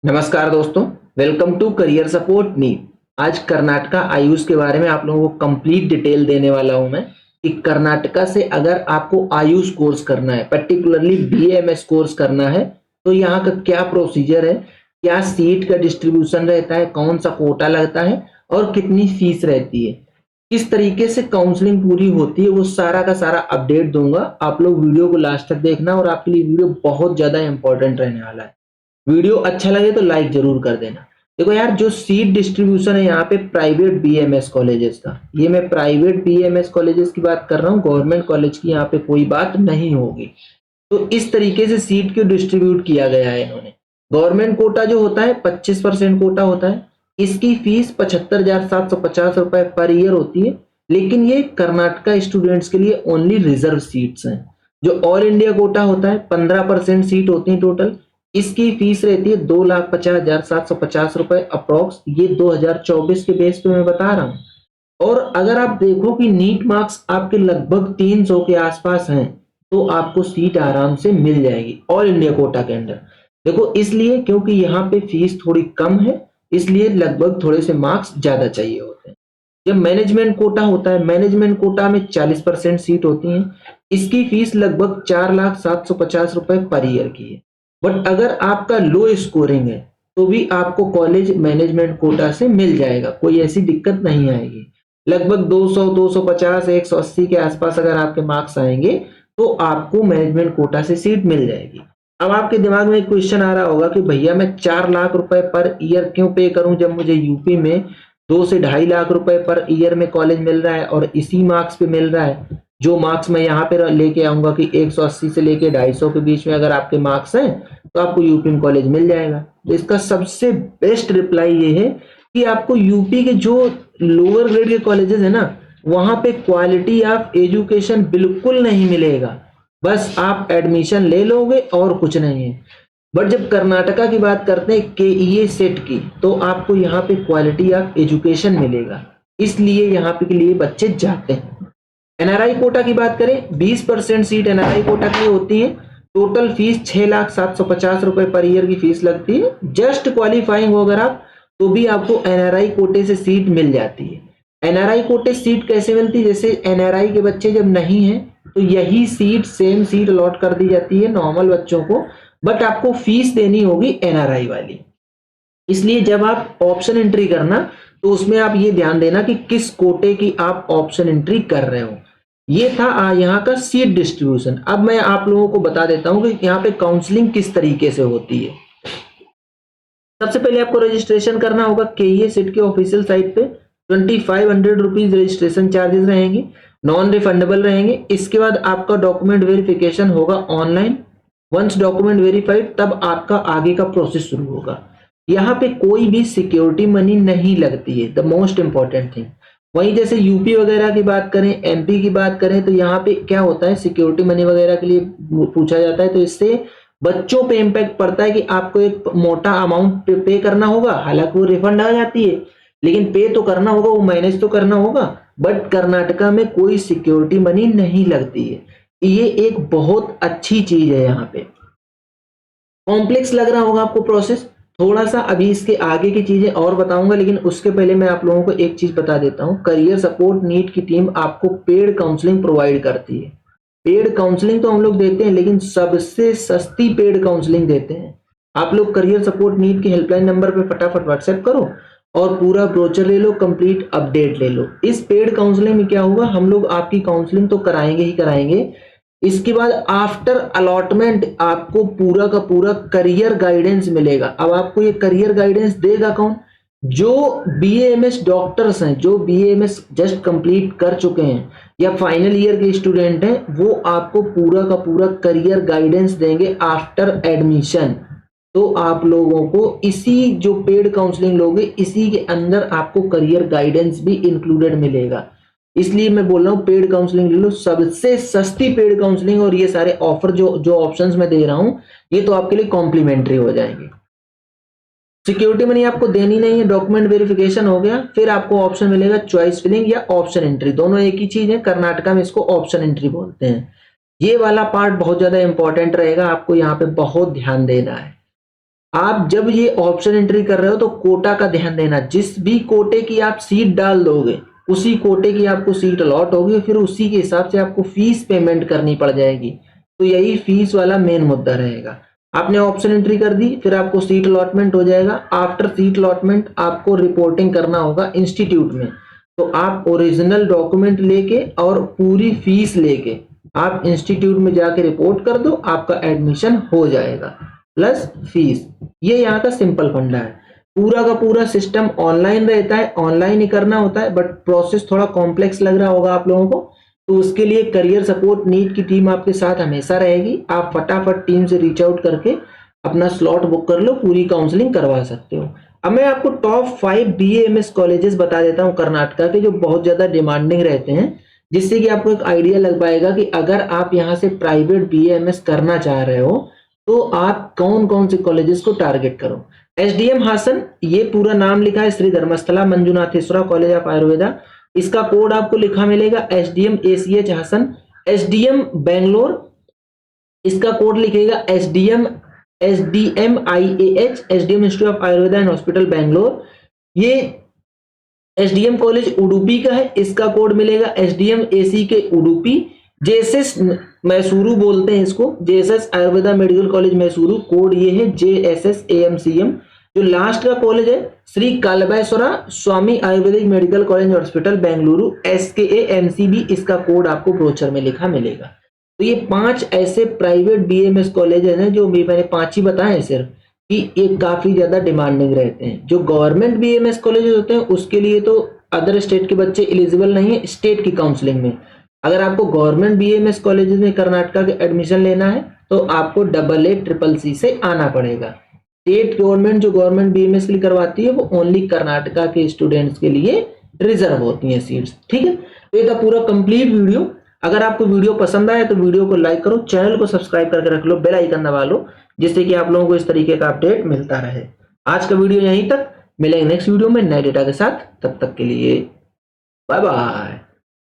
नमस्कार दोस्तों, welcome to career support NEET. आज कर्नाटका आयुष के बारे में आप लोगों को कंप्लीट डिटेल देने वाला हूं मैं कि कर्नाटका से अगर आपको आयुष कोर्स करना है, पर्टिकुलरली बीएमएस कोर्स करना है, तो यहाँ का क्या प्रोसीजर है, क्या सीट का डिस्ट्रीब्यूशन रहता है, कौन सा कोटा लगता है और कितनी फीस रहती है, किस तरीके से काउंसलिंग पूरी होती है, वो सारा का सारा अपडेट दूंगा। आप लोग वीडियो को लास्ट तक देखना और आपके लिए वीडियो बहुत ज्यादा इंपॉर्टेंट रहने वाला है। वीडियो अच्छा लगे तो लाइक जरूर कर देना। देखो यार, जो सीट डिस्ट्रीब्यूशन है यहाँ पे प्राइवेट बीएमएस कॉलेजेस का, ये मैं प्राइवेट बीएमएस कॉलेजेस की बात कर रहा हूँ, गवर्नमेंट कॉलेज की यहाँ पे कोई बात नहीं होगी। तो इस तरीके से सीट को डिस्ट्रीब्यूट किया गया है इन्होंने। गवर्नमेंट कोटा जो होता है 25% कोटा होता है। इसकी फीस 75,750 रुपए पर ईयर होती है, लेकिन ये कर्नाटका स्टूडेंट्स के लिए ओनली रिजर्व सीट्स हैं। जो ऑल इंडिया कोटा होता है 15% सीट होती है टोटल। इसकी फीस रहती है 2,50,750 रुपए अप्रोक्स। ये 2024 के बेस पे मैं बता रहा हूँ। और अगर आप देखो कि नीट मार्क्स आपके लगभग 300 के आसपास हैं, तो आपको सीट आराम से मिल जाएगी ऑल इंडिया कोटा के अंदर। देखो, इसलिए क्योंकि यहाँ पे फीस थोड़ी कम है, इसलिए लगभग थोड़े से मार्क्स ज्यादा चाहिए होते हैं। जब मैनेजमेंट कोटा होता है, मैनेजमेंट कोटा में 40% सीट होती है। इसकी फीस लगभग 4,750 रुपए पर ईयर की है। बट अगर आपका लो स्कोरिंग है, तो भी आपको कॉलेज मैनेजमेंट कोटा से मिल जाएगा, कोई ऐसी दिक्कत नहीं आएगी। लगभग 200, 250, 180 के आसपास अगर आपके मार्क्स आएंगे, तो आपको मैनेजमेंट कोटा से सीट मिल जाएगी। अब आपके दिमाग में एक क्वेश्चन आ रहा होगा कि भैया मैं 4 लाख रुपए पर ईयर क्यों पे करूं, जब मुझे यूपी में 2 से 2.5 लाख रुपए पर ईयर में कॉलेज मिल रहा है और इसी मार्क्स पे मिल रहा है। जो मार्क्स मैं यहाँ पे लेके आऊंगा कि 180 से लेके 250 के बीच में अगर आपके मार्क्स हैं, तो आपको यूपी में कॉलेज मिल जाएगा। तो इसका सबसे बेस्ट रिप्लाई ये है कि आपको यूपी के जो लोअर ग्रेड के कॉलेजेस है ना, वहां पे क्वालिटी ऑफ एजुकेशन बिल्कुल नहीं मिलेगा। बस आप एडमिशन ले लोगे और कुछ नहीं है। बट जब कर्नाटका की बात करते हैं केईए सेट की, तो आपको यहाँ पे क्वालिटी ऑफ एजुकेशन मिलेगा, इसलिए यहाँ पे के लिए बच्चे जाते हैं। एनआरआई कोटा की बात करें, 20% सीट एनआरआई कोटा की होती है। टोटल फीस 6,750 रुपए पर ईयर की फीस लगती है। जस्ट क्वालिफाइंग हो अगर आप, तो भी आपको एनआरआई कोटे से सीट मिल जाती है। एनआरआई कोटे सीट कैसे मिलती है, जैसे एनआरआई के बच्चे जब नहीं है, तो यही सीट सेम सीट अलॉट कर दी जाती है नॉर्मल बच्चों को, बट आपको फीस देनी होगी एनआरआई वाली। इसलिए जब आप ऑप्शन एंट्री करना, तो उसमें आप ये ध्यान देना कि किस कोटे की आप ऑप्शन एंट्री कर रहे हो। ये था यहाँ का सीट डिस्ट्रीब्यूशन। अब मैं आप लोगों को बता देता हूं कि यहाँ पे काउंसलिंग किस तरीके से होती है। सबसे पहले आपको रजिस्ट्रेशन करना होगा केईए सीट के ऑफिशियल साइट पे। 2500 रुपीज रजिस्ट्रेशन चार्जेस रहेंगे, नॉन रिफंडेबल रहेंगे। इसके बाद आपका डॉक्यूमेंट वेरिफिकेशन होगा ऑनलाइन। वंस डॉक्यूमेंट वेरीफाइड, तब आपका आगे का प्रोसेस शुरू होगा। यहाँ पे कोई भी सिक्योरिटी मनी नहीं लगती है, द मोस्ट इंपॉर्टेंट थिंग। वहीं जैसे यूपी वगैरह की बात करें, एमपी की बात करें, तो यहाँ पे क्या होता है, सिक्योरिटी मनी वगैरह के लिए पूछा जाता है, तो इससे बच्चों पे इम्पैक्ट पड़ता है कि आपको एक मोटा अमाउंट पे करना होगा। हालांकि वो रिफंड आ जाती है, लेकिन पे तो करना होगा, वो मैनेज तो करना होगा। बट कर्नाटका में कोई सिक्योरिटी मनी नहीं लगती है। ये एक बहुत अच्छी चीज है। यहाँ पे कॉम्प्लेक्स लग रहा होगा आपको प्रोसेस थोड़ा सा, अभी इसके आगे की चीजें और बताऊंगा, लेकिन उसके पहले मैं आप लोगों को एक चीज बता देता हूं। करियर सपोर्ट नीट की टीम आपको पेड काउंसलिंग प्रोवाइड करती है। पेड काउंसलिंग तो हम लोग देते हैं, लेकिन सबसे सस्ती पेड काउंसलिंग देते हैं। आप लोग करियर सपोर्ट नीट के हेल्पलाइन नंबर पे फटाफट व्हाट्सएप करो और पूरा ब्रोचर ले लो, कंप्लीट अपडेट ले लो। इस पेड काउंसलिंग में क्या होगा, हम लोग आपकी काउंसलिंग तो कराएंगे ही कराएंगे। इसके बाद आफ्टर अलॉटमेंट आपको पूरा का पूरा करियर गाइडेंस मिलेगा। अब आपको ये करियर गाइडेंस देगा कौन, जो बीएमएस डॉक्टर्स हैं, जो बीएमएस जस्ट कंप्लीट कर चुके हैं या फाइनल ईयर के स्टूडेंट हैं, वो आपको पूरा का पूरा करियर गाइडेंस देंगे आफ्टर एडमिशन। तो आप लोगों को इसी जो पेड काउंसलिंग लोगे, इसी के अंदर आपको करियर गाइडेंस भी इंक्लूडेड मिलेगा। इसलिए मैं बोल रहा हूँ पेड काउंसलिंग ले लो, सबसे सस्ती पेड काउंसलिंग। और ये सारे ऑफर जो जो ऑप्शंस मैं दे रहा हूँ, ये तो आपके लिए कॉम्प्लीमेंट्री हो जाएंगे। सिक्योरिटी मनी आपको देनी नहीं है, डॉक्यूमेंट वेरिफिकेशन हो गया, फिर आपको ऑप्शन मिलेगा चॉइस फिलिंग या ऑप्शन एंट्री। दोनों एक ही चीज है, कर्नाटका में इसको ऑप्शन एंट्री बोलते हैं। ये वाला पार्ट बहुत ज्यादा इंपॉर्टेंट रहेगा, आपको यहाँ पे बहुत ध्यान देना है। आप जब ये ऑप्शन एंट्री कर रहे हो तो कोटा का ध्यान देना, जिस भी कोटे की आप सीट डाल दोगे उसी कोटे की आपको सीट अलॉट होगी, फिर उसी के हिसाब से आपको फीस पेमेंट करनी पड़ जाएगी। तो यही फीस वाला मेन मुद्दा रहेगा। आपने ऑप्शन एंट्री कर दी, फिर आपको सीट अलॉटमेंट हो जाएगा। आफ्टर सीट अलॉटमेंट आपको रिपोर्टिंग करना होगा इंस्टीट्यूट में। तो आप ओरिजिनल डॉक्यूमेंट लेके और पूरी फीस लेके आप इंस्टीट्यूट में जाके रिपोर्ट कर दो, आपका एडमिशन हो जाएगा प्लस फीस। ये यहाँ का सिंपल फंडा है। पूरा का पूरा सिस्टम ऑनलाइन रहता है, ऑनलाइन ही करना होता है, बट प्रोसेस थोड़ा कॉम्प्लेक्स लग रहा होगा आप लोगों को। तो उसके लिए करियर सपोर्ट नीट की टीम आपके साथ हमेशा रहेगी। आप फटाफट टीम से रीच आउट करके अपना स्लॉट बुक कर लो, पूरी काउंसलिंग करवा सकते हो। अब मैं आपको टॉप 5 BAMS कॉलेजेस बता देता हूँ कर्नाटका के, जो बहुत ज्यादा डिमांडिंग रहते हैं, जिससे कि आपको एक आइडिया लग पाएगा कि अगर आप यहाँ से प्राइवेट BAMS करना चाह रहे हो तो आप कौन कौन से कॉलेजेस को टारगेट करो। SDM हासन, ये पूरा नाम लिखा है, श्री धर्मस्थला मंजुनाथेश्वरा कॉलेज ऑफ आयुर्वेदा। इसका कोड आपको लिखा मिलेगा SDM ACH Haasan. SDM Bangalore, इसका कोड लिखेगा SDM IAH, SDM institute of Ayurveda and hospital Bangalore. ये SDM कॉलेज उडुपी का है, इसका कोड मिलेगा SDM AC के उडुपी। JSS मैसूरू बोलते हैं इसको, JSS Ayurveda medical college Mysuru, code ये है JSS AMCM। जो लास्ट का कॉलेज है Shri Kalabhairavara Swami Ayurvedic medical college hospital Bengaluru, SKA MCB, इसका कोड आपको ब्रोचर में लिखा मिलेगा। तो ये 5 ऐसे प्राइवेट BAMS कॉलेज हैं जो मैंने 5 ही बताए सिर्फ, कि ये काफी ज्यादा डिमांडिंग रहते हैं। जो गवर्नमेंट BAMS कॉलेज होते हैं उसके लिए तो अदर स्टेट के बच्चे एलिजिबल नहीं है स्टेट की काउंसलिंग में। अगर आपको गवर्नमेंट BAMS कॉलेज में कर्नाटका के एडमिशन लेना है तो आपको AA CCC से आना पड़ेगा। स्टेट गवर्नमेंट जो गवर्नमेंट BAMS के लिए करवाती है वो ओनली कर्नाटका के स्टूडेंट्स के लिए रिजर्व होती है सीट्स। ठीक है, तो ये था पूरा कंप्लीट वीडियो। अगर आपको वीडियो पसंद आया तो वीडियो को लाइक करो, चैनल को सब्सक्राइब करके रख लो, बेल आइकन दबा लो, जिससे कि आप लोगों को इस तरीके का अपडेट मिलता रहे। आज का वीडियो यहीं तक, मिलेंगे नेक्स्ट वीडियो में नए डेटा के साथ। तब तक के लिए बाय बाय।